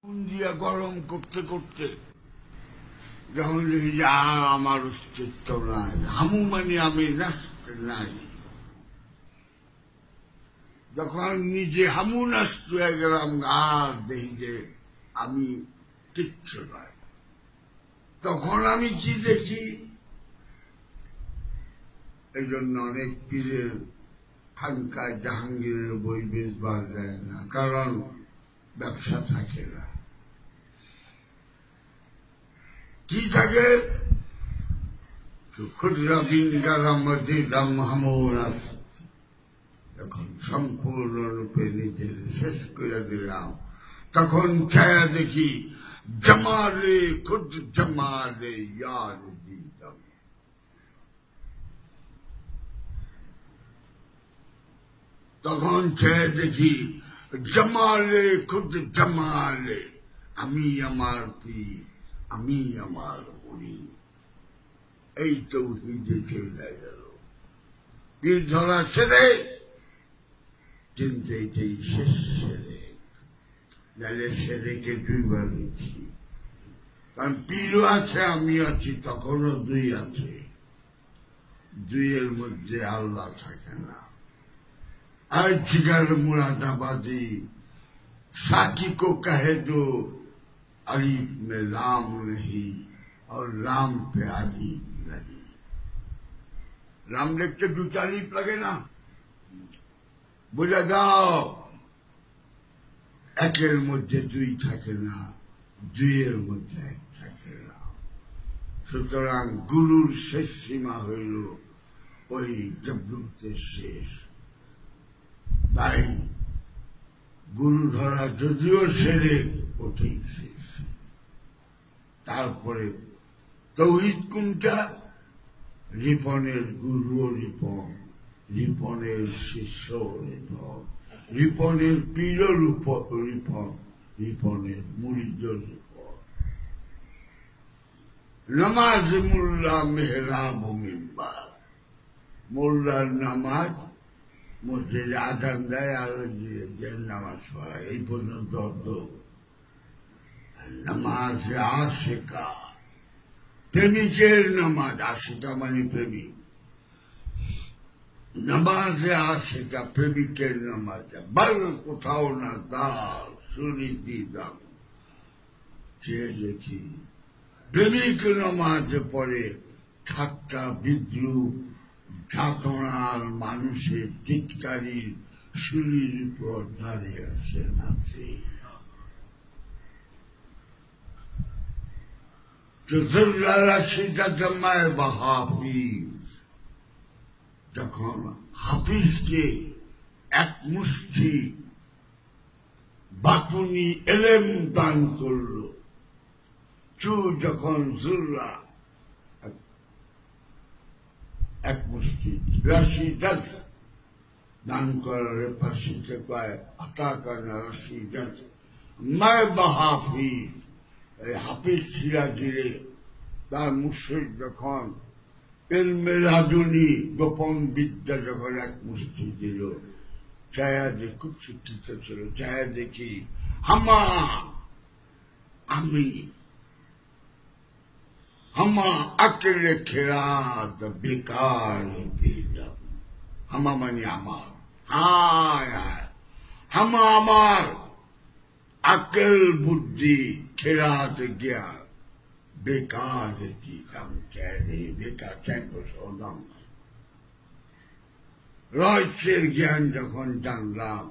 আগুন দিয়া গরম করতে করতে যখন দেখি যে আর আমার অস্তিত্ব নাই, হামু মানে আমি নাচতে নাই, যখন নিজে হামু নাচতে হয়ে গেলাম আর দেখি যে আমি কিচ্ছু নাই, তখন আমি কি দেখি। এই জন্য অনেক পীরের খানকায় জাহাঙ্গীরের বই বেচবার যায় না, কারণ ব্যবসা থাকে না। কি থাকে? যখন সম্পূর্ণরূপে নিজের শেষ করে দিলাম, তখন ছায়া দেখি জমালে খুদ জমালে ইয়ার দিতাম। তখন ছায়া দেখি জমালে খুদ জমালে, আমি আমার পীর, আমি আমার উনি। এই তৌহিদে চলে গেল। পীর ধরা ছেড়ে, কিন্তু এটাই শেষ ছেড়ে, নাহলে ছেড়েকে দুইবার হয়েছি। কারণ পীরও আছে, আমি আছি, তখনও দুই আছে। দুইয়ের মধ্যে আল্লাহ থাকে না। আর জিগার মুরাদাবাদী साकी को कहे दो अलीफ में लाम नहीं और लाम पे अलीफ नहीं। राम लिखते दो अलीफ लगे ना, बुझा दाओ एकेर मध्य दुई থাকে না, দুইয়ের মধ্যে এক থাকে না। সুতরাং গুরুর শেষ সীমা হইল ওই জবরুতের শেষ। তাই গুরু ধরা যদিও সেরে, ওটাই শেষ। তারপরে তৌহিদ কোনটা? রিপনের গুরু রিপন, রিপনের শিষ্য রিপন, রিপনের পীর রিপন, রিপনের মুরিদ রিপন। নামাজ মোল্লা মেহরাব মিম্বার, মোল্লার নামাজ মসজিদে আজান দেয় আর নামাজ পড়ায়, এই পর্যন্ত। নামাজ আশিকা, প্রেমিকের নামাজ। আশিকা মানে প্রেমিক। নামাজে আশিকা, প্রেমিকের নামাজ। বার কোথাও না দাল সুনীতি দাম, চেয়ে দেখি প্রেমিক নামাজে পড়ে ঠাট্টা বিদ্রুপ যাতনার মানুষের চিৎকারির সুরির উপর দাঁড়িয়ে আছে নাচে। যখন হাফিজকে এক মুষ্টি বাতুনি এলেম দান করল, যখন জুল্লা এক মুষ্টি রাশি দান করার পাশে পায় আতা কানা রাশি মায় বা হাফিজ। এই হাফিজ সিরাজিরে তার মুর্শিদ যখন এলমে রাজনী গোপন বিদ্যা যখন এক মুষ্টি দিল, ছায়া যে খুব শিক্ষিত ছিল, ছায়া দেখি হামা আমি, হামা আকেলে খেরাত বেকার দিলাম। হামা মানে আমার, হায় হায়, হামা আমার আকেল বুদ্ধি খেরাত জ্ঞান বেকার দিলাম। বেকার 4 বছর দাম। রহস্যের জ্ঞান যখন জানলাম,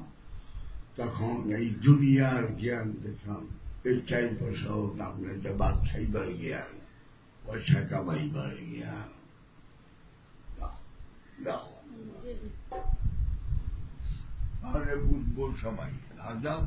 তখন এই দুনিয়ার জ্ঞান দেখলাম এই 4 বছর দাম নেই। বাদ খাইবার জ্ঞান, পয়সা কামাইবার জ্ঞান। তাহলে বুঝবো সবাই। দাও